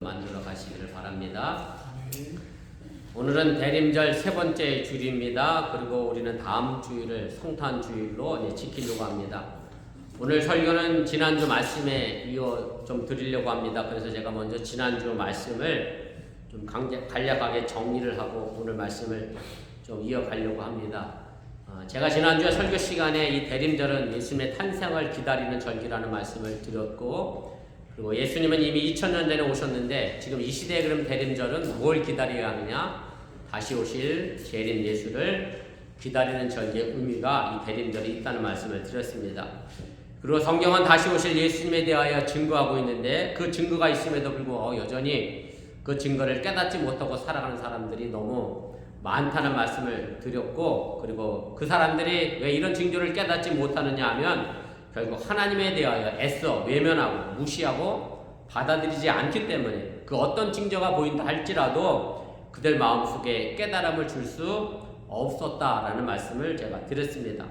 만들어 가시기를 바랍니다. 오늘은 대림절 세 번째 주일입니다. 그리고 우리는 다음 주일을 성탄 주일로 지키려고 합니다. 오늘 설교는 지난주 말씀에 이어 좀 드리려고 합니다. 그래서 제가 먼저 지난주 말씀을 좀 간략하게 정리를 하고 오늘 말씀을 좀 이어가려고 합니다. 제가 지난주에 설교 시간에 이 대림절은 예수님의 탄생을 기다리는 절기라는 말씀을 드렸고, 그리고 예수님은 이미 2000년 전에 오셨는데 지금 이 시대에 그럼 대림절은 뭘 기다려야 하느냐? 다시 오실 재림 예수를 기다리는 절기의 의미가 이 대림절에 있다는 말씀을 드렸습니다. 그리고 성경은 다시 오실 예수님에 대하여 증거하고 있는데 그 증거가 있음에도 불구하고 여전히 그 증거를 깨닫지 못하고 살아가는 사람들이 너무 많다는 말씀을 드렸고, 그리고 그 사람들이 왜 이런 징조를 깨닫지 못하느냐 하면 결국 하나님에 대하여 애써 외면하고 무시하고 받아들이지 않기 때문에 그 어떤 징조가 보인다 할지라도 그들 마음속에 깨달음을 줄 수 없었다라는 말씀을 제가 드렸습니다.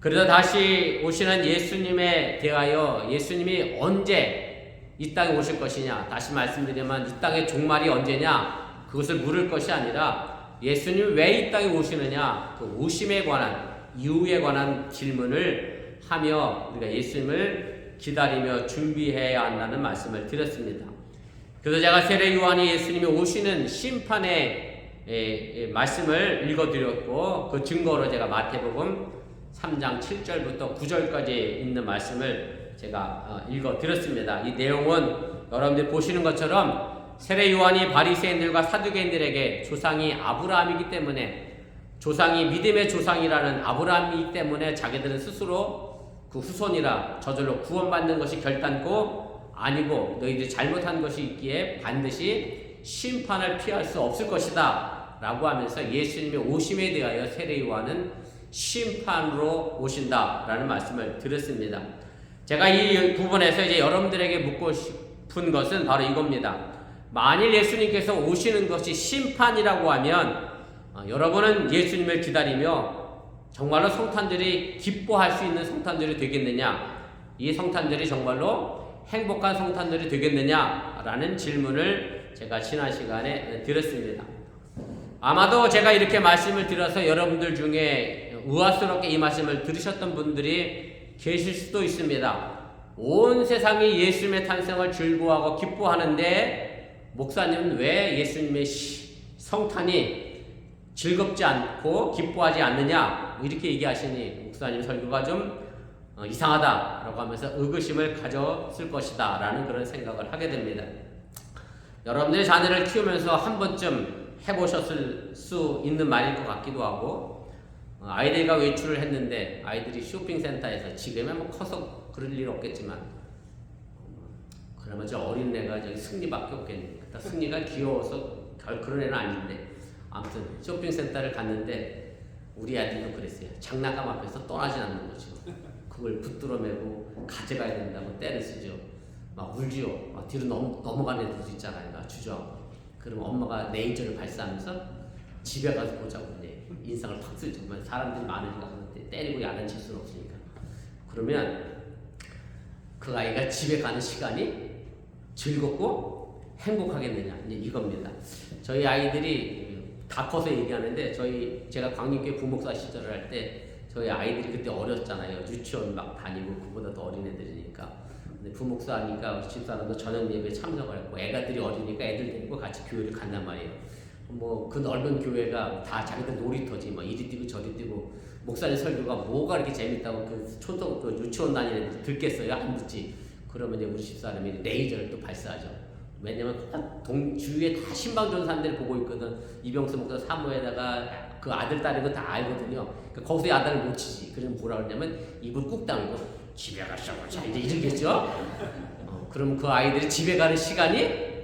그래서 다시 오시는 예수님에 대하여 예수님이 언제 이 땅에 오실 것이냐, 다시 말씀드리면 이 땅의 종말이 언제냐, 그것을 물을 것이 아니라 예수님이 왜 이 땅에 오시느냐, 그 오심에 관한, 이후에 관한 질문을 하며 우리가 예수님을 기다리며 준비해야 한다는 말씀을 드렸습니다. 그래서 제가 세례 요한이 예수님이 오시는 심판의 말씀을 읽어드렸고, 그 증거로 제가 마태복음 3장 7절부터 9절까지 있는 말씀을 제가 읽어드렸습니다. 이 내용은 여러분들 보시는 것처럼 세례 요한이 바리새인들과 사두개인들에게 조상이 아브라함이기 때문에, 조상이 믿음의 조상이라는 아브라함이기 때문에 자기들은 스스로 그 후손이라 저절로 구원받는 것이 결단코 아니고 너희들이 잘못한 것이 있기에 반드시 심판을 피할 수 없을 것이다 라고 하면서 예수님의 오심에 대하여 세례 요한은 심판으로 오신다 라는 말씀을 드렸습니다. 제가 이 부분에서 이제 여러분들에게 묻고 싶은 것은 바로 이겁니다. 만일 예수님께서 오시는 것이 심판이라고 하면 여러분은 예수님을 기다리며 정말로 성탄들이 기뻐할 수 있는 성탄들이 되겠느냐, 이 성탄들이 정말로 행복한 성탄들이 되겠느냐라는 질문을 제가 지난 시간에 드렸습니다. 아마도 제가 이렇게 말씀을 드려서 여러분들 중에 의아스럽게 이 말씀을 들으셨던 분들이 계실 수도 있습니다. 온 세상이 예수님의 탄생을 즐거워하고 기뻐하는데 목사님은 왜 예수님의 성탄이 즐겁지 않고 기뻐하지 않느냐, 이렇게 얘기하시니 목사님 설교가 좀 이상하다라고 하면서 의구심을 가졌을 것이다 라는 그런 생각을 하게 됩니다. 여러분들의 자녀를 키우면서 한 번쯤 해보셨을 수 있는 말일 것 같기도 하고, 아이들과 외출을 했는데 아이들이 쇼핑센터에서, 지금은 뭐 커서 그럴 일 없겠지만 그러면 저 어린애가 저기 승리밖에 없겠습니까? 승리가 귀여워서 그런 애는 아닌데, 아무튼 쇼핑센터를 갔는데 우리 아이들도 그랬어요. 장난감 앞에서 떠나지 않는 거죠. 그걸 붙들어 매고 가져가야 된다고 떼를 쓰죠. 막 울지요. 막 뒤로 넘어가는 애들도 있잖아요. 막 주저하고. 그럼 엄마가 레이저를 발사하면서 집에 가서 보자고 인상을 팍 쓰죠. 사람들이 많으니까 때리고 야단칠 수는 없으니까. 그러면 그 아이가 집에 가는 시간이 즐겁고 행복하겠느냐, 이제 이겁니다. 저희 아이들이 다 커서 얘기하는데, 제가 광림교회 부목사 시절을 할 때 저희 아이들이 그때 어렸잖아요. 유치원 막 다니고 그보다 더 어린 애들이니까. 근데 부목사니까 집사람도 저녁 예배에 참석을 했고, 애가들이 어리니까 애들 데리고 같이 교회를 간단 말이에요. 뭐 그 넓은 교회가 다 자기들 놀이터지, 뭐 이리 뛰고 저리 뛰고, 목사님 설교가 뭐가 이렇게 재밌다고 그 초등 그 유치원 다니는 애들 듣겠어요? 안 듣지. 그러면 이제 우리 집사람이 레이저를 또 발사하죠. 왜냐면 주위에 다 신방전사님들이 보고 있거든. 이병수 목사 사무에다가 그 아들 딸이고 다 알거든요. 그러니까 거기서 야단을 못 치지. 그러면 뭐라 그러냐면 입을 꾹 다물고 집에 가자고 자 이제 이러겠죠. 그러면 그 아이들이 집에 가는 시간이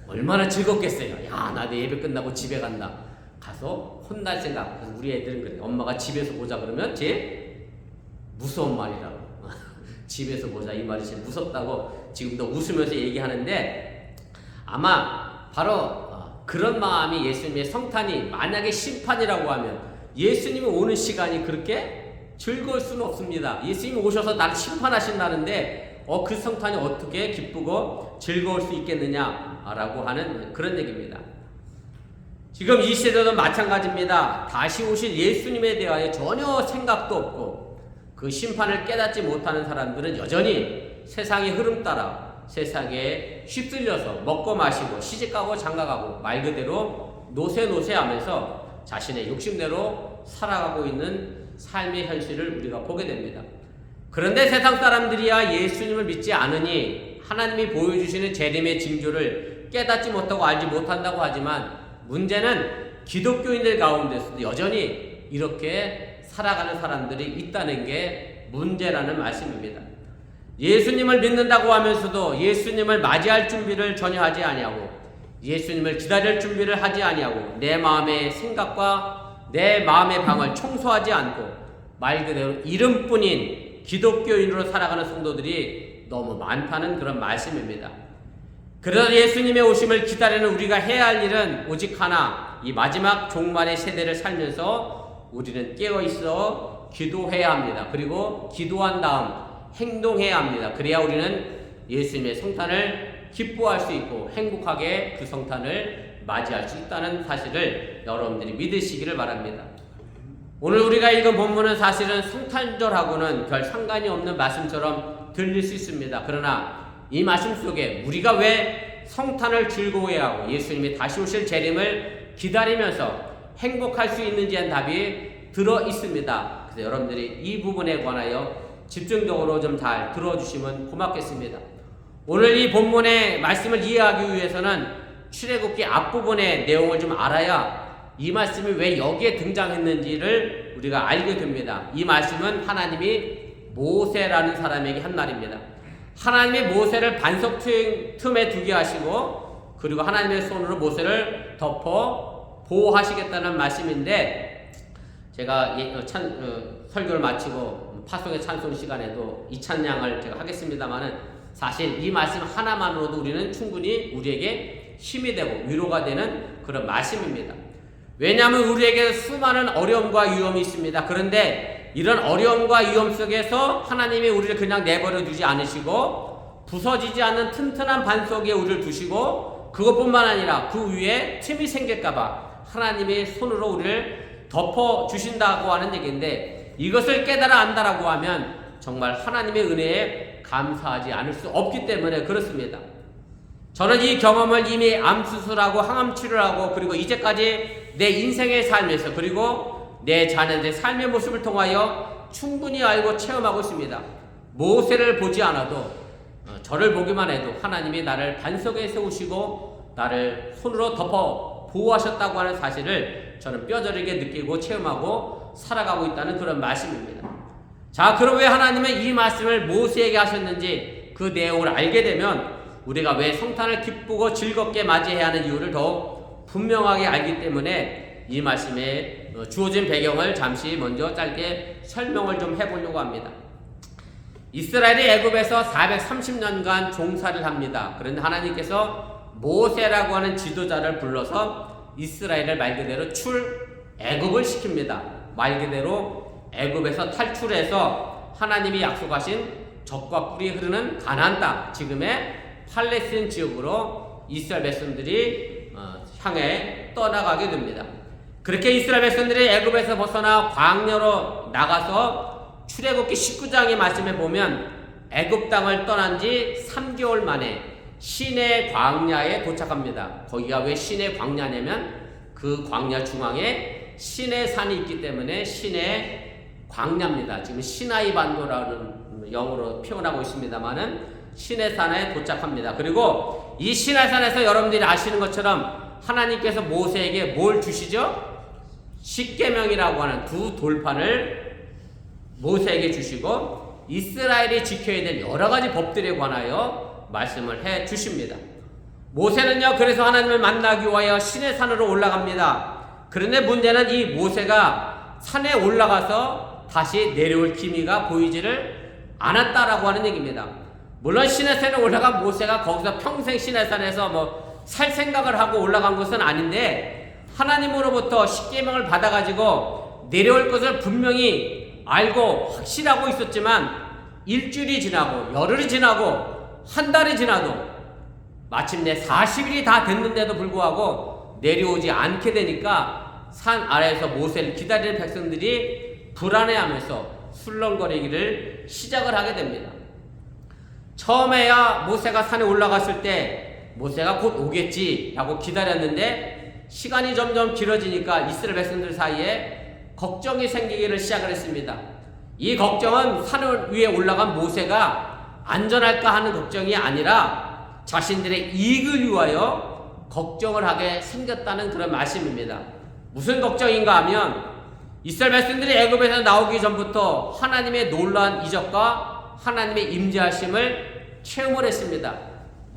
얼마나 즐겁겠어요. 야, 나 내 예배 끝나고 집에 간다. 가서 혼날 생각. 그래서 우리 애들은 그래. 엄마가 집에서 보자 그러면 제일 무서운 말이라고. 집에서 보자 이 말이 제일 무섭다고 지금도 웃으면서 얘기하는데, 아마 바로 그런 마음이 예수님의 성탄이 만약에 심판이라고 하면 예수님이 오는 시간이 그렇게 즐거울 수는 없습니다. 예수님이 오셔서 나를 심판하신다는데 그 성탄이 어떻게 기쁘고 즐거울 수 있겠느냐? 라고 하는 그런 얘기입니다. 지금 이 시대도 마찬가지입니다. 다시 오실 예수님에 대하여 전혀 생각도 없고 그 심판을 깨닫지 못하는 사람들은 여전히 세상의 흐름 따라 세상에 휩쓸려서 먹고 마시고 시집가고 장가가고 말 그대로 노세노세하면서 자신의 욕심대로 살아가고 있는 삶의 현실을 우리가 보게 됩니다. 그런데 세상 사람들이야 예수님을 믿지 않으니 하나님이 보여주시는 재림의 징조를 깨닫지 못하고 알지 못한다고 하지만 문제는 기독교인들 가운데서도 여전히 이렇게 살아가는 사람들이 있다는 게 문제라는 말씀입니다. 예수님을 믿는다고 하면서도 예수님을 맞이할 준비를 전혀 하지 아니하고 예수님을 기다릴 준비를 하지 아니하고 내 마음의 생각과 내 마음의 방을 청소하지 않고 말 그대로 이름뿐인 기독교인으로 살아가는 성도들이 너무 많다는 그런 말씀입니다. 그래서 예수님의 오심을 기다리는 우리가 해야 할 일은 오직 하나, 이 마지막 종말의 세대를 살면서 우리는 깨어있어 기도해야 합니다. 그리고 기도한 다음 행동해야 합니다. 그래야 우리는 예수님의 성탄을 기뻐할 수 있고 행복하게 그 성탄을 맞이할 수 있다는 사실을 여러분들이 믿으시기를 바랍니다. 오늘 우리가 읽은 본문은 사실은 성탄절하고는 별 상관이 없는 말씀처럼 들릴 수 있습니다. 그러나 이 말씀 속에 우리가 왜 성탄을 즐거워해야 하고 예수님이 다시 오실 재림을 기다리면서 행복할 수 있는지에 대한 답이 들어 있습니다. 그래서 여러분들이 이 부분에 관하여 집중적으로 좀 잘 들어주시면 고맙겠습니다. 오늘 이 본문의 말씀을 이해하기 위해서는 출애굽기 앞부분의 내용을 좀 알아야 이 말씀이 왜 여기에 등장했는지를 우리가 알게 됩니다. 이 말씀은 하나님이 모세라는 사람에게 한 말입니다. 하나님이 모세를 반석 틈에 두게 하시고 그리고 하나님의 손으로 모세를 덮어 보호하시겠다는 말씀인데 제가 설교를 마치고 파송의 찬송 시간에도 이 찬양을 제가 하겠습니다만은 사실 이 말씀 하나만으로도 우리는 충분히 우리에게 힘이 되고 위로가 되는 그런 말씀입니다. 왜냐하면 우리에게 수많은 어려움과 위험이 있습니다. 그런데 이런 어려움과 위험 속에서 하나님이 우리를 그냥 내버려 두지 않으시고 부서지지 않는 튼튼한 반석에 우리를 두시고 그것뿐만 아니라 그 위에 틈이 생길까봐 하나님의 손으로 우리를 덮어주신다고 하는 얘기인데 이것을 깨달아 안다라고 하면 정말 하나님의 은혜에 감사하지 않을 수 없기 때문에 그렇습니다. 저는 이 경험을 이미 암수술하고 항암치료하고 그리고 이제까지 내 인생의 삶에서 그리고 내 자녀들의 삶의 모습을 통하여 충분히 알고 체험하고 있습니다. 모세를 보지 않아도 저를 보기만 해도 하나님이 나를 반석에 세우시고 나를 손으로 덮어 보호하셨다고 하는 사실을 저는 뼈저리게 느끼고 체험하고 살아가고 있다는 그런 말씀입니다. 자, 그럼 왜 하나님은 이 말씀을 모세에게 하셨는지 그 내용을 알게 되면 우리가 왜 성탄을 기쁘고 즐겁게 맞이해야 하는 이유를 더욱 분명하게 알기 때문에 이 말씀에 주어진 배경을 잠시 먼저 짧게 설명을 좀 해보려고 합니다. 이스라엘이 애굽에서 430년간 종살이를 합니다. 그런데 하나님께서 모세라고 하는 지도자를 불러서 이스라엘을 말 그대로 애굽을 시킵니다. 말 그대로 애굽에서 탈출해서 하나님이 약속하신 젖과 꿀이 흐르는 가나안 땅, 지금의 팔레스틴 지역으로 이스라엘 백성들이 향해 떠나가게 됩니다. 그렇게 이스라엘 백성들이 애굽에서 벗어나 광야로 나가서 출애굽기 19장의 말씀에 보면 애굽 땅을 떠난 지 3개월 만에 시내 광야에 도착합니다. 거기가 왜 시내 광야냐면 그 광야 중앙에 시내 산이 있기 때문에 시내 광야입니다. 지금 시나이 반도라는 영어로 표현하고 있습니다만은 시내산에 도착합니다. 그리고 이 시내산에서 여러분들이 아시는 것처럼 하나님께서 모세에게 뭘 주시죠? 십계명이라고 하는 두 돌판을 모세에게 주시고 이스라엘이 지켜야 될 여러 가지 법들에 관하여 말씀을 해 주십니다. 모세는요, 그래서 하나님을 만나기 위하여 시내산으로 올라갑니다. 그런데 문제는 이 모세가 산에 올라가서 다시 내려올 기미가 보이지를 않았다라고 하는 얘기입니다. 물론 시내산에 올라간 모세가 거기서 평생 시내산에서 살 생각을 하고 올라간 것은 아닌데 하나님으로부터 십계명을 받아가지고 내려올 것을 분명히 알고 확실하고 있었지만 일주일이 지나고 열흘이 지나고 한 달이 지나도 마침내 40일이 다 됐는데도 불구하고 내려오지 않게 되니까 산 아래에서 모세를 기다리는 백성들이 불안해하면서 술렁거리기를 시작을 하게 됩니다. 처음에야 모세가 산에 올라갔을 때 모세가 곧 오겠지 라고 기다렸는데 시간이 점점 길어지니까 이스라엘 백성들 사이에 걱정이 생기기를 시작을 했습니다. 이 걱정은 산 위에 올라간 모세가 안전할까 하는 걱정이 아니라 자신들의 이익을 위하여 걱정을 하게 생겼다는 그런 말씀입니다. 무슨 걱정인가 하면 이스라엘 백성들이 애굽에서 나오기 전부터 하나님의 놀라운 이적과 하나님의 임재하심을 체험을 했습니다.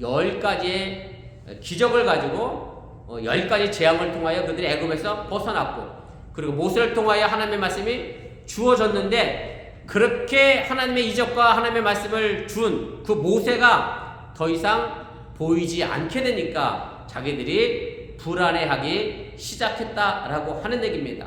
10가지의 기적을 가지고 10가지 재앙을 통하여 그들이 애굽에서 벗어났고, 그리고 모세를 통하여 하나님의 말씀이 주어졌는데, 그렇게 하나님의 이적과 하나님의 말씀을 준 그 모세가 더 이상 보이지 않게 되니까 자기들이 불안해하기 시작했다라고 하는 얘기입니다.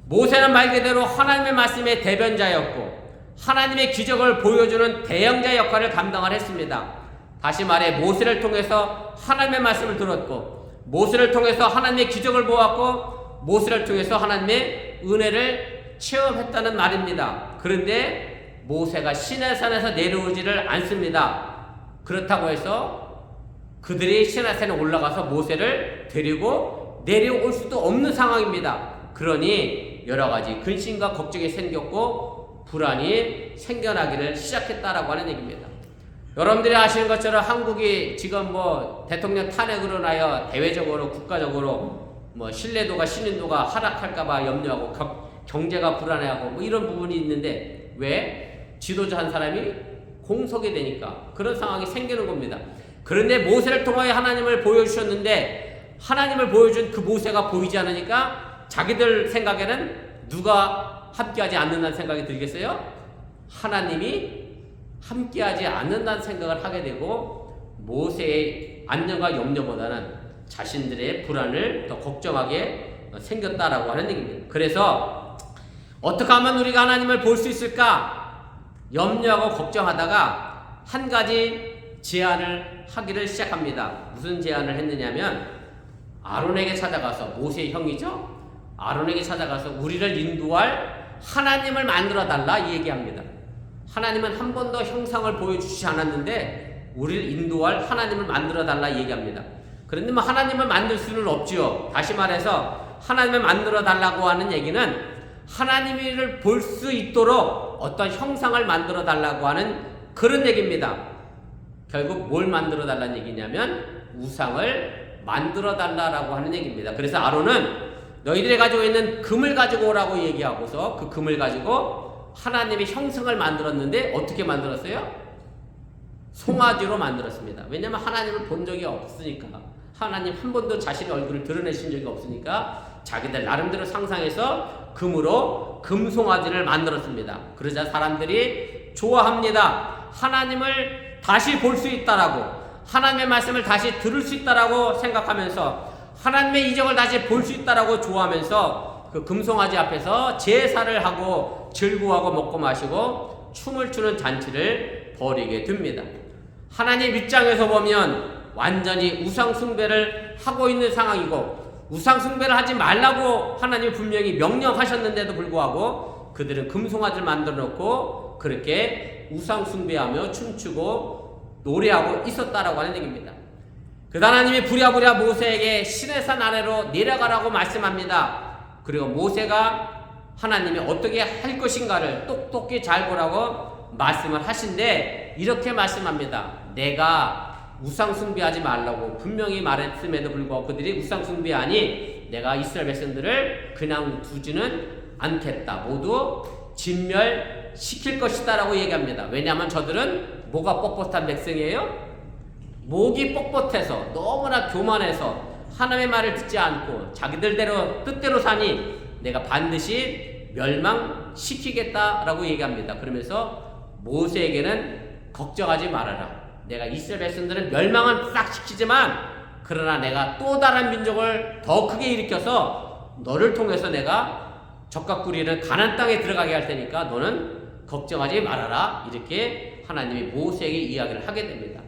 모세는 말 그대로 하나님의 말씀의 대변자였고 하나님의 기적을 보여주는 대형자 역할을 감당을 했습니다. 다시 말해 모세를 통해서 하나님의 말씀을 들었고, 모세를 통해서 하나님의 기적을 보았고, 모세를 통해서 하나님의 은혜를 체험했다는 말입니다. 그런데 모세가 시내산에서 내려오지를 않습니다. 그렇다고 해서 그들이 시내산에 올라가서 모세를 데리고 내려올 수도 없는 상황입니다. 그러니 여러 가지 근심과 걱정이 생겼고 불안이 생겨나기를 시작했다라고 하는 얘기입니다. 여러분들이 아시는 것처럼 한국이 지금 대통령 탄핵으로 인하여 대외적으로 국가적으로 신뢰도가 신인도가 하락할까봐 염려하고 경제가 불안해하고 이런 부분이 있는데, 왜? 지도자 한 사람이 공석이 되니까 그런 상황이 생기는 겁니다. 그런데 모세를 통하여 하나님을 보여주셨는데 하나님을 보여준 그 모세가 보이지 않으니까 자기들 생각에는 누가 함께하지 않는다는 생각이 들겠어요? 하나님이 함께하지 않는다는 생각을 하게 되고 모세의 안전과 염려보다는 자신들의 불안을 더 걱정하게 생겼다라고 하는 얘기입니다. 그래서 어떻게 하면 우리가 하나님을 볼 수 있을까 염려하고 걱정하다가 한 가지 제안을 하기를 시작합니다. 무슨 제안을 했느냐면 아론에게 찾아가서, 모세의 형이죠? 아론에게 찾아가서 우리를 인도할 하나님을 만들어 달라 이 얘기합니다. 하나님은 한 번도 형상을 보여주시지 않았는데 우리를 인도할 하나님을 만들어 달라 얘기합니다. 그런데 하나님을 만들 수는 없지요. 다시 말해서 하나님을 만들어 달라고 하는 얘기는 하나님을 볼 수 있도록 어떤 형상을 만들어 달라고 하는 그런 얘기입니다. 결국 뭘 만들어 달라는 얘기냐면 우상을 만들어 달라고 하는 얘기입니다. 그래서 아론은 너희들이 가지고 있는 금을 가지고 오라고 얘기하고서 그 금을 가지고 하나님의 형상을 만들었는데 어떻게 만들었어요? 송아지로 만들었습니다. 왜냐하면 하나님을 본 적이 없으니까, 하나님 한 번도 자신의 얼굴을 드러내신 적이 없으니까 자기들 나름대로 상상해서 금으로 금송아지를 만들었습니다. 그러자 사람들이 좋아합니다. 하나님을 다시 볼 수 있다라고, 하나님의 말씀을 다시 들을 수 있다라고 생각하면서 하나님의 이적을 다시 볼 수 있다라고 좋아하면서 그 금송아지 앞에서 제사를 하고 즐거워하고 먹고 마시고 춤을 추는 잔치를 벌이게 됩니다. 하나님 입장에서 보면 완전히 우상 숭배를 하고 있는 상황이고, 우상 숭배를 하지 말라고 하나님이 분명히 명령하셨는데도 불구하고 그들은 금송아지를 만들어 놓고 그렇게 우상 숭배하며 춤추고 노래하고 있었다라고 하는 얘기입니다. 그 하나님이 부랴부랴 모세에게 시내산 아래로 내려가라고 말씀합니다. 그리고 모세가 하나님이 어떻게 할 것인가를 똑똑히 잘 보라고 말씀을 하신데 이렇게 말씀합니다. 내가 우상 숭배하지 말라고 분명히 말했음에도 불구하고 그들이 우상 숭배하니 내가 이스라엘 백성들을 그냥 두지는 않겠다. 모두 진멸시킬 것이다 라고 얘기합니다. 왜냐하면 저들은 뭐가 뻣뻣한 백성이에요? 목이 뻣뻣해서 너무나 교만해서 하나님의 말을 듣지 않고 자기들대로 뜻대로 사니 내가 반드시 멸망시키겠다라고 얘기합니다. 그러면서 모세에게는 걱정하지 말아라. 내가 이스라엘 백성들은 멸망은 싹 시키지만 그러나 내가 또 다른 민족을 더 크게 일으켜서 너를 통해서 내가 적과 꿀이는 가나안 땅에 들어가게 할 테니까 너는 걱정하지 말아라. 이렇게 하나님이 모세에게 이야기를 하게 됩니다.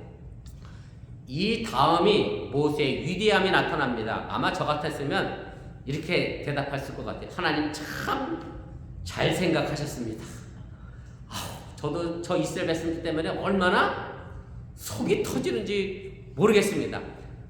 이 다음이 모세의 위대함이 나타납니다. 아마 저 같았으면 이렇게 대답했을 것 같아요. 하나님 참 잘 생각하셨습니다. 저도 저 이스라엘 백성 때문에 얼마나 속이 터지는지 모르겠습니다.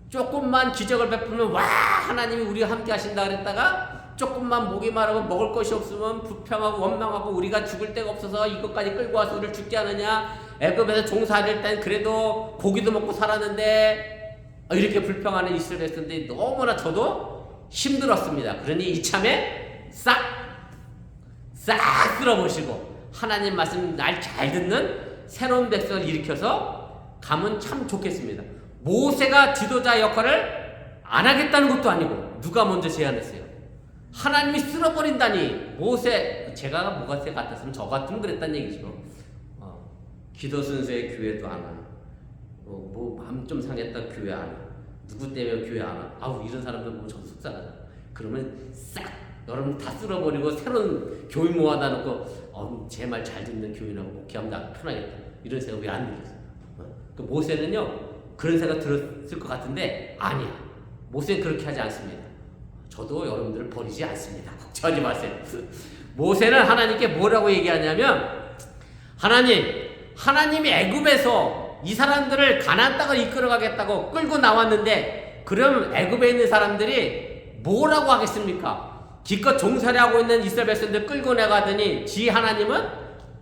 조금만 기적을 베풀면 와 하나님이 우리와 함께 하신다 그랬다가 조금만 목이 마르고 먹을 것이 없으면 불평하고 원망하고 우리가 죽을 데가 없어서 이것까지 끌고 와서 우리를 죽게 하느냐, 애굽에서 종살이할 땐 그래도 고기도 먹고 살았는데 이렇게 불평하는 이스라엘 백성들이 너무나 저도 힘들었습니다. 그러니 이참에 싹 쓸어보시고 하나님 말씀 날 잘 듣는 새로운 백성을 일으켜서 가면 참 좋겠습니다. 모세가 지도자 역할을 안 하겠다는 것도 아니고 누가 먼저 제안했어요? 하나님이 쓸어버린다니. 모세, 제가 모세 같았으면 저 같으면 그랬단 얘기죠. 기도 순서에 교회도 안 와. 마음 좀 상했다 교회 안 와. 누구 때문에 교회 안 와. 아우 이런 사람들 보면 저도 속상하잖아. 그러면 싹 여러분 다 쓸어버리고 새로운 교인 모아다 놓고 제 말 잘 듣는 교인하고 목회하면 나 편하겠다. 이런 생각 왜 안 들었어요? 그 모세는요 그런 생각 들었을 것 같은데 아니야. 모세는 그렇게 하지 않습니다. 저도 여러분들을 버리지 않습니다. 걱정하지 마세요. 모세는 하나님께 뭐라고 얘기하냐면 하나님이 애굽에서 이 사람들을 가나안 땅을 이끌어가겠다고 끌고 나왔는데 그럼 애굽에 있는 사람들이 뭐라고 하겠습니까? 기껏 종살이하고 있는 이스라엘 백성들 끌고 나가더니 지 하나님은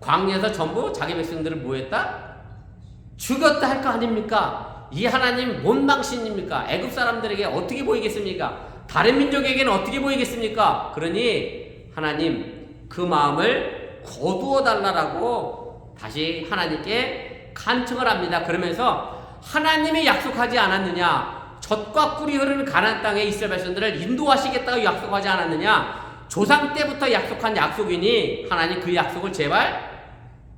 광야에서 전부 자기 백성들을 뭐 했다? 죽였다 할 거 아닙니까? 이 하나님 뭔 망신입니까? 애굽 사람들에게 어떻게 보이겠습니까? 다른 민족에게는 어떻게 보이겠습니까? 그러니 하나님 그 마음을 거두어 달라라고 다시 하나님께 간청을 합니다. 그러면서 하나님이 약속하지 않았느냐? 젖과 꿀이 흐르는 가나안 땅에 이스라엘 백성들을 인도하시겠다고 약속하지 않았느냐? 조상 때부터 약속한 약속이니 하나님 그 약속을 제발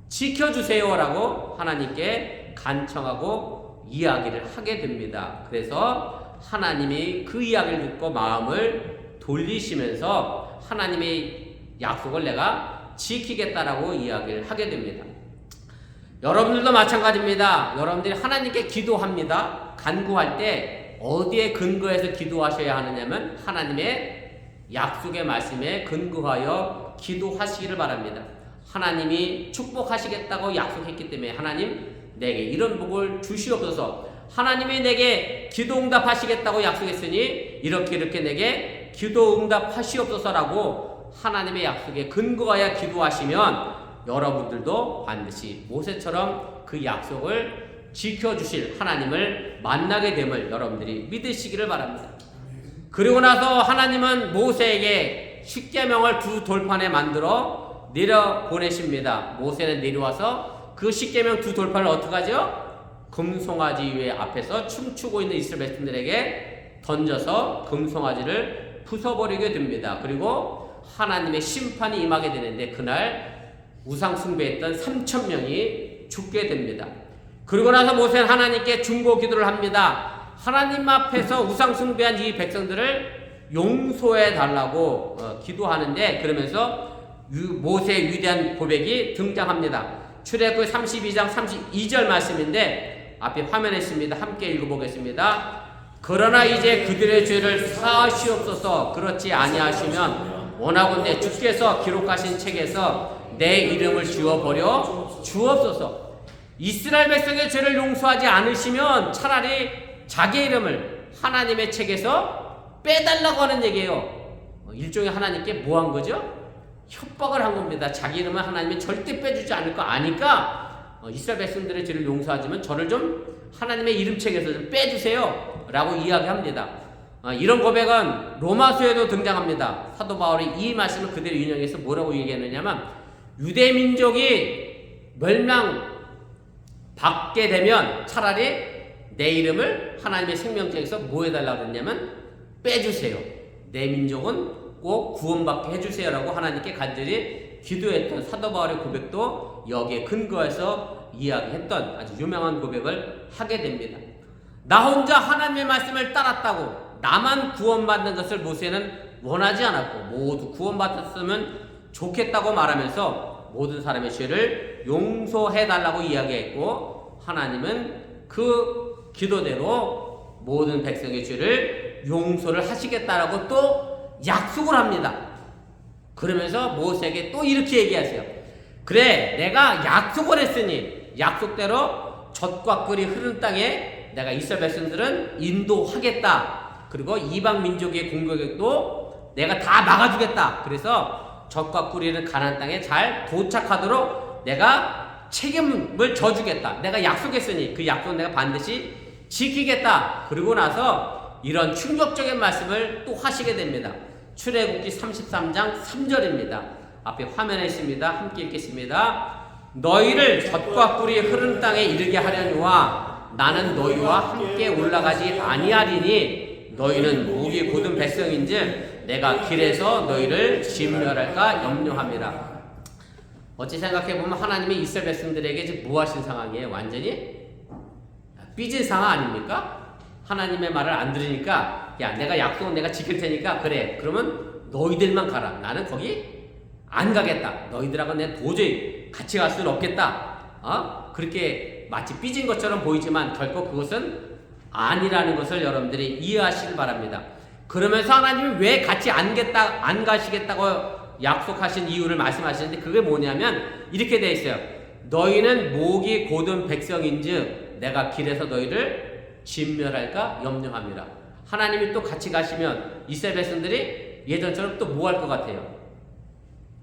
지켜주세요라고 하나님께 간청하고 이야기를 하게 됩니다. 그래서 하나님이 그 이야기를 듣고 마음을 돌리시면서 하나님의 약속을 내가 지키겠다라고 이야기를 하게 됩니다. 여러분들도 마찬가지입니다. 여러분들이 하나님께 기도합니다. 간구할 때 어디에 근거해서 기도하셔야 하느냐면 하나님의 약속의 말씀에 근거하여 기도하시기를 바랍니다. 하나님이 축복하시겠다고 약속했기 때문에 하나님 내게 이런 복을 주시옵소서. 하나님이 내게 기도 응답하시겠다고 약속했으니 이렇게 내게 기도 응답하시옵소서라고 하나님의 약속에 근거하여 기도하시면 여러분들도 반드시 모세처럼 그 약속을 지켜주실 하나님을 만나게 됨을 여러분들이 믿으시기를 바랍니다. 그리고 나서 하나님은 모세에게 십계명을 두 돌판에 만들어 내려보내십니다. 모세는 내려와서 그 십계명 두 돌판을 어떻게 하죠? 금송아지 위에 앞에서 춤추고 있는 이스라엘 백성들에게 던져서 금송아지를 부숴버리게 됩니다. 그리고 하나님의 심판이 임하게 되는데 그날 우상 숭배했던 3,000명이 죽게 됩니다. 그리고 나서 모세는 하나님께 중보 기도를 합니다. 하나님 앞에서 우상 숭배한 이 백성들을 용서해 달라고 기도하는데 그러면서 모세의 위대한 고백이 등장합니다. 출애굽기 32장 32절 말씀인데 앞에 화면에 있습니다. 함께 읽어보겠습니다. 그러나 이제 그들의 죄를 사하시옵소서. 그렇지 아니하시면 원하건대 주께서 기록하신 책에서 내 이름을 지워버려 주옵소서. 이스라엘 백성의 죄를 용서하지 않으시면 차라리 자기 이름을 하나님의 책에서 빼달라고 하는 얘기예요. 일종의 하나님께 뭐 한 거죠? 협박을 한 겁니다. 자기 이름은 하나님이 절대 빼주지 않을 거 아니까 이스라엘 백성들의 죄를 용서하지만 저를 좀 하나님의 이름책에서 좀 빼주세요 라고 이야기합니다. 이런 고백은 로마서에도 등장합니다. 사도 바울이 이 말씀을 그대로 인용해서 뭐라고 얘기했느냐면 유대 민족이 멸망받게 되면 차라리 내 이름을 하나님의 생명책에서 뭐 해달라고 했냐면 빼주세요. 내 민족은 꼭 구원받게 해주세요 라고 하나님께 간절히 기도했던 사도 바울의 고백도 여기에 근거해서 이야기했던 아주 유명한 고백을 하게 됩니다. 나 혼자 하나님의 말씀을 따랐다고 나만 구원받는 것을 모세는 원하지 않았고 모두 구원받았으면 좋겠다고 말하면서 모든 사람의 죄를 용서해달라고 이야기했고 하나님은 그 기도대로 모든 백성의 죄를 용서를 하시겠다라고 또 약속을 합니다. 그러면서 모세에게 또 이렇게 얘기하세요. 그래, 내가 약속을 했으니 약속대로 젖과 꿀이 흐르는 땅에 내가 이스라엘 백성들은 인도하겠다. 그리고 이방 민족의 공격도 내가 다 막아주겠다. 그래서 젖과 꿀이 흐르는 가나안 땅에 잘 도착하도록 내가 책임을 져주겠다. 내가 약속했으니 그 약속은 내가 반드시 지키겠다. 그러고 나서 이런 충격적인 말씀을 또 하시게 됩니다. 출애굽기 33장 3절입니다. 앞에 화면에 있습니다. 함께 읽겠습니다. 너희를 젖과 꿀이 흐르는 땅에 이르게 하려니와 나는 너희와 함께 올라가지 아니하리니 너희는 목이 곧은 백성인즉 내가 길에서 너희를 진멸할까 염려함이라. 어찌 생각해보면 하나님이 이스라엘 백성들에게 지금 뭐 하신 상황이에요? 완전히 삐진 상황 아닙니까? 하나님의 말을 안 들으니까 야, 내가 약속은 내가 지킬 테니까 그래, 그러면 너희들만 가라. 나는 거기 안 가겠다. 너희들하고 내 도저히 같이 갈 수는 없겠다. 그렇게 마치 삐진 것처럼 보이지만 결코 그것은 아니라는 것을 여러분들이 이해하시길 바랍니다. 그러면서 하나님이 왜 같이 안 가시겠다고 약속하신 이유를 말씀하시는데 그게 뭐냐면 이렇게 되어 있어요. 너희는 목이 곧은 백성인즉 내가 길에서 너희를 진멸할까 염려함이라. 하나님이 또 같이 가시면 이스라엘 백성들이 예전처럼 또 뭐 할 것 같아요?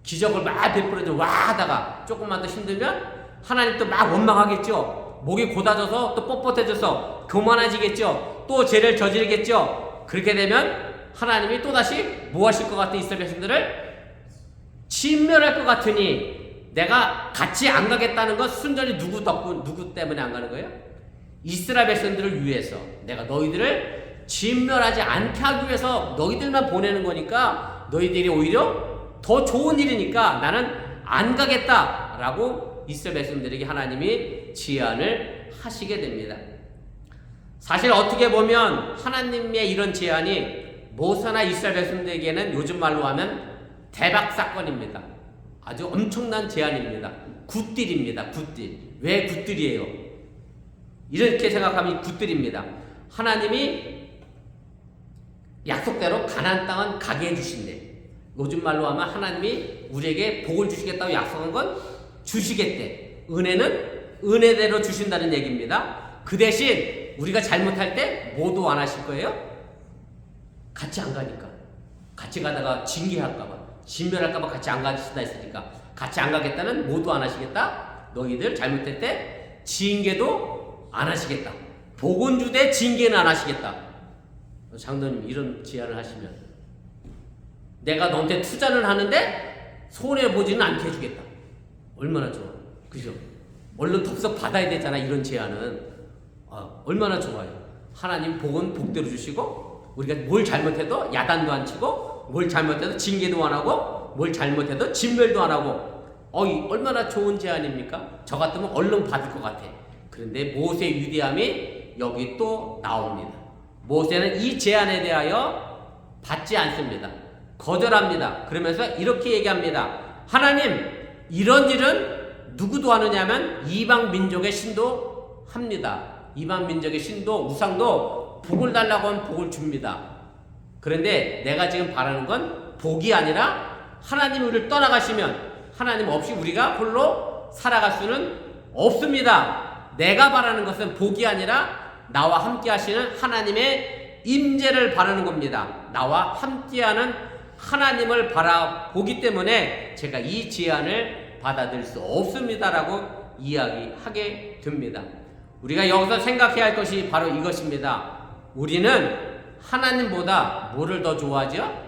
기적을 막 베풀어줘 와 하다가 조금만 더 힘들면 하나님 또 막 원망하겠죠. 목이 곧아져서 또 뻣뻣해져서 교만해지겠죠. 또 죄를 저지르겠죠. 그렇게 되면 하나님이 또다시 뭐 하실 것 같은 이스라엘 백성들을 진멸할 것 같으니 내가 같이 안 가겠다는 건 순전히 누구 때문에 안 가는 거예요? 이스라엘 백성들을 위해서 내가 너희들을 진멸하지 않게 하기 위해서 너희들만 보내는 거니까 너희들이 오히려 더 좋은 일이니까 나는 안 가겠다라고 이스라엘 백성들에게 하나님이 제안을 하시게 됩니다. 사실 어떻게 보면 하나님의 이런 제안이 모세나 이스라엘 백성들에게는 요즘 말로 하면 대박 사건입니다. 아주 엄청난 제안입니다. 굿딜입니다. 굿딜. 왜 굿딜이에요? 이렇게 생각하면 굿딜입니다. 하나님이 약속대로 가나안 땅은 가게 해주신대. 요즘 말로 하면 하나님이 우리에게 복을 주시겠다고 약속한 건 주시겠대. 은혜는 은혜대로 주신다는 얘기입니다. 그 대신 우리가 잘못할 때 뭐도 안 하실 거예요? 같이 안 가니까. 같이 가다가 징계할까봐, 진멸할까봐 같이 안 가신다 했으니까 같이 안 가겠다는 뭐도 안 하시겠다. 너희들 잘못할 때 징계도 안 하시겠다. 복은 주되 징계는 안 하시겠다. 장로님 이런 제안을 하시면 내가 너한테 투자를 하는데 손해보지는 않게 해주겠다. 얼마나 좋아. 그죠? 얼른 덥석 받아야 되잖아. 이런 제안은 얼마나 좋아요. 하나님 복은 복대로 주시고 우리가 뭘 잘못해도 야단도 안 치고 뭘 잘못해도 징계도 안 하고 뭘 잘못해도 진멸도 안 하고 얼마나 좋은 제안입니까? 저 같으면 얼른 받을 것 같아. 그런데 모세의 위대함이 여기 또 나옵니다. 모세는 이 제안에 대하여 받지 않습니다. 거절합니다. 그러면서 이렇게 얘기합니다. 하나님, 이런 일은 누구도 하느냐면 이방 민족의 신도 합니다. 이방 민족의 신도 우상도 복을 달라고 하면 복을 줍니다. 그런데 내가 지금 바라는 건 복이 아니라 하나님 우리를 떠나가시면 하나님 없이 우리가 홀로 살아갈 수는 없습니다. 내가 바라는 것은 복이 아니라 나와 함께 하시는 하나님의 임재를 바라는 겁니다. 나와 함께하는 하나님을 바라보기 때문에 제가 이 제안을 받아들일 수 없습니다라고 이야기하게 됩니다. 우리가 여기서 생각해야 할 것이 바로 이것입니다. 우리는 하나님보다 뭐를 더 좋아하죠?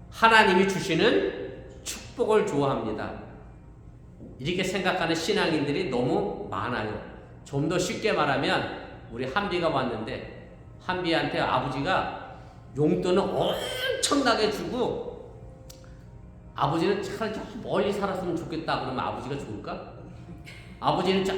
하나님이 주시는 축복을 좋아합니다. 이렇게 생각하는 신앙인들이 너무 많아요. 좀 더 쉽게 말하면 우리 한비가 왔는데 한비한테 아버지가 용돈을 엄청나게 주고 아버지는 차라리 저 멀리 살았으면 좋겠다 그러면 아버지가 좋을까? 아버지는 저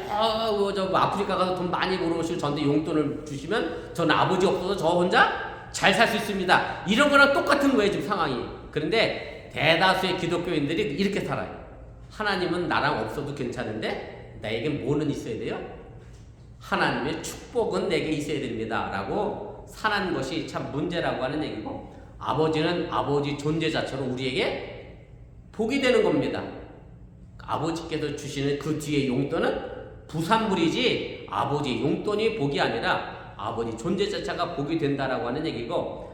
아프리카 가서 돈 많이 벌어오시고 저한테 용돈을 주시면 저는 아버지 없어서 저 혼자 잘 살 수 있습니다. 이런 거랑 똑같은 거예요 지금 상황이. 그런데 대다수의 기독교인들이 이렇게 살아요. 하나님은 나랑 없어도 괜찮은데 나에겐 뭐는 있어야 돼요? 하나님의 축복은 내게 있어야 됩니다 라고 사는 것이 참 문제라고 하는 얘기고, 아버지는 아버지 존재 자체로 우리에게 복이 되는 겁니다. 아버지께서 주시는 그 뒤에 용돈은 부산물이지 아버지 용돈이 복이 아니라 아버지 존재 자체가 복이 된다라고 하는 얘기고,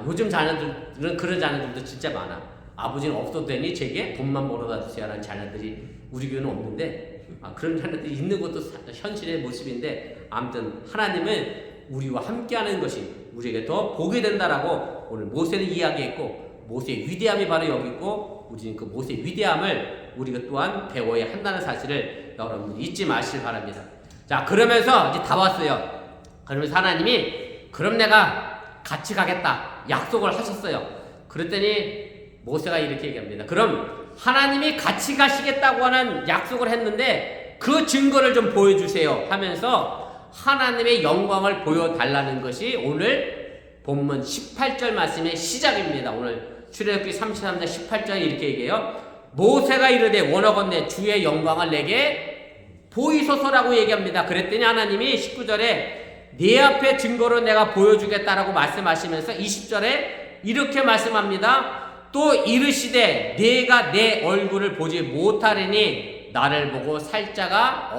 요즘 자녀들은 그런 자녀들도 진짜 많아. 아버지는 없어도 되니 제게 돈만 벌어다 주세요 라는 자녀들이 우리 교회는 없는데, 그런 자녀들이 있는 것도 현실의 모습인데, 아무튼 하나님은 우리와 함께하는 것이 우리에게 더 복이 된다라고 오늘 모세는 이야기했고, 모세의 위대함이 바로 여기 있고, 우리는 그 모세의 위대함을 우리가 또한 배워야 한다는 사실을 여러분 잊지 마시길 바랍니다. 자, 그러면서 이제 다 왔어요. 그러면서 하나님이 그럼 내가 같이 가겠다 약속을 하셨어요. 그랬더니 모세가 이렇게 얘기합니다. 그럼 하나님이 같이 가시겠다고 하는 약속을 했는데 그 증거를 좀 보여주세요 하면서 하나님의 영광을 보여달라는 것이 오늘 본문 18절 말씀의 시작입니다. 오늘 출애굽기 33장 18절에 이렇게 얘기해요. 모세가 이르되 원하건대 주의 영광을 내게 보이소서라고 얘기합니다. 그랬더니 하나님이 19절에 네 앞에 증거로 내가 보여주겠다라고 말씀하시면서 20절에 이렇게 말씀합니다. 또 이르시되 네가 내 얼굴을 보지 못하리니 나를 보고 살 자가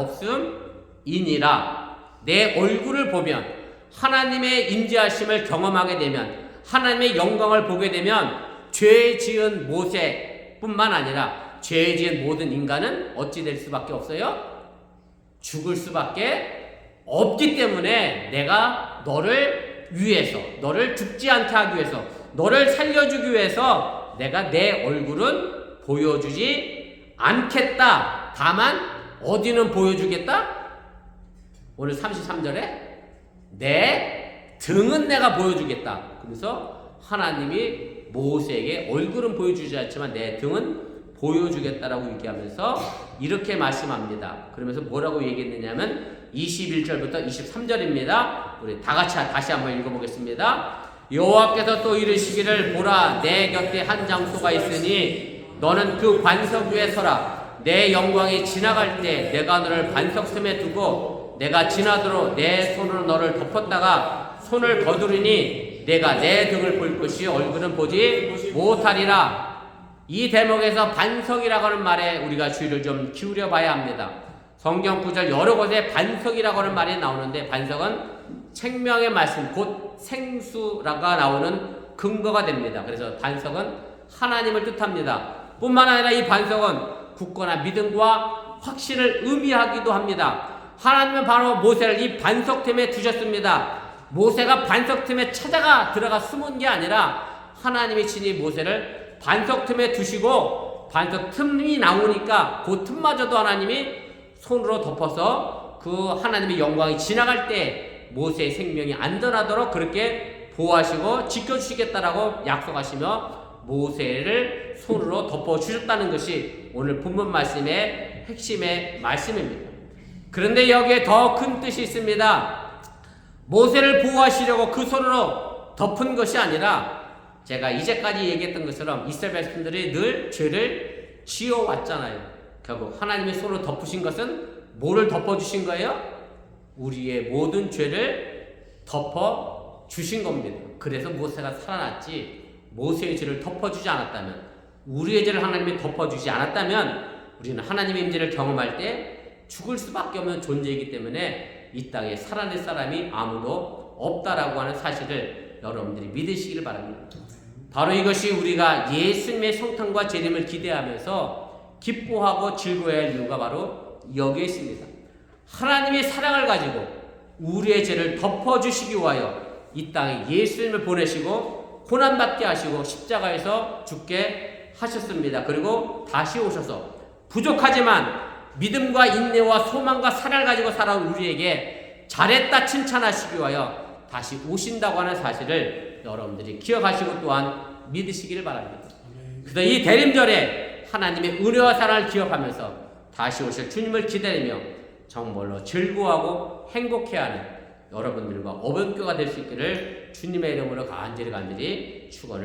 없음이니라. 내 얼굴을 보면, 하나님의 임재하심을 경험하게 되면, 하나님의 영광을 보게 되면 죄 지은 모세뿐만 아니라 죄 지은 모든 인간은 어찌 될 수밖에 없어요? 죽을 수밖에 없기 때문에 내가 너를 위해서, 너를 죽지 않게 하기 위해서, 너를 살려주기 위해서 내가 내 얼굴은 보여주지 않겠다. 다만 어디는 보여주겠다? 오늘 33절에 내 등은 내가 보여주겠다. 그래서 하나님이 모세에게 얼굴은 보여주지 않지만 내 등은 보여주겠다라고 얘기하면서 이렇게 말씀합니다. 그러면서 뭐라고 얘기했느냐면 21절부터 23절입니다. 우리 다 같이 다시 한번 읽어보겠습니다. 여호와께서 또 이르시기를 보라 내 곁에 한 장소가 있으니 너는 그 반석 위에 서라. 내 영광이 지나갈 때 내가 너를 반석 틈에 두고 내가 지나도록 내 손으로 너를 덮었다가 손을 거두리니 내가 내 등을 볼 것이 얼굴은 보지 못하리라. 이 대목에서 반석이라고 하는 말에 우리가 주의를 좀 기울여 봐야 합니다. 성경 구절 여러 곳에 반석이라고 하는 말이 나오는데, 반석은 생명의 말씀 곧 생수라가 나오는 근거가 됩니다. 그래서 반석은 하나님을 뜻합니다. 뿐만 아니라 이 반석은 굳건한 믿음과 확신을 의미하기도 합니다. 하나님은 바로 모세를 이 반석 틈에 두셨습니다. 모세가 반석 틈에 찾아가 들어가 숨은 게 아니라 하나님이 친히 모세를 반석 틈에 두시고, 반석 틈이 나오니까 그 틈마저도 하나님이 손으로 덮어서 그 하나님의 영광이 지나갈 때 모세의 생명이 안전하도록 그렇게 보호하시고 지켜주시겠다라고 약속하시며 모세를 손으로 덮어주셨다는 것이 오늘 본문 말씀의 핵심의 말씀입니다. 그런데 여기에 더 큰 뜻이 있습니다. 모세를 보호하시려고 그 손으로 덮은 것이 아니라, 제가 이제까지 얘기했던 것처럼 이스라엘 백성들이 늘 죄를 지어왔잖아요. 결국 하나님의 손으로 덮으신 것은 뭐를 덮어주신 거예요? 우리의 모든 죄를 덮어주신 겁니다. 그래서 모세가 살아났지, 모세의 죄를 덮어주지 않았다면, 우리의 죄를 하나님이 덮어주지 않았다면 우리는 하나님의 임재를 경험할 때 죽을 수밖에 없는 존재이기 때문에 이 땅에 살아낼 사람이 아무도 없다라고 하는 사실을 여러분들이 믿으시기를 바랍니다. 바로 이것이 우리가 예수님의 성탄과 재림을 기대하면서 기뻐하고 즐거워야 할 이유가 바로 여기에 있습니다. 하나님의 사랑을 가지고 우리의 죄를 덮어주시기 위하여 이 땅에 예수님을 보내시고 고난받게 하시고 십자가에서 죽게 하셨습니다. 그리고 다시 오셔서 부족하지만 믿음과 인내와 소망과 사랑을 가지고 살아온 우리에게 잘했다 칭찬하시기 위하여 다시 오신다고 하는 사실을 여러분들이 기억하시고 또한 믿으시기를 바랍니다. 그래서 이 대림절에 하나님의 은혜와 사랑을 기억하면서 다시 오실 주님을 기다리며 정말로 즐거워하고 행복해하는 여러분들과 어변교가 될 수 있기를 주님의 이름으로 간절히 축원을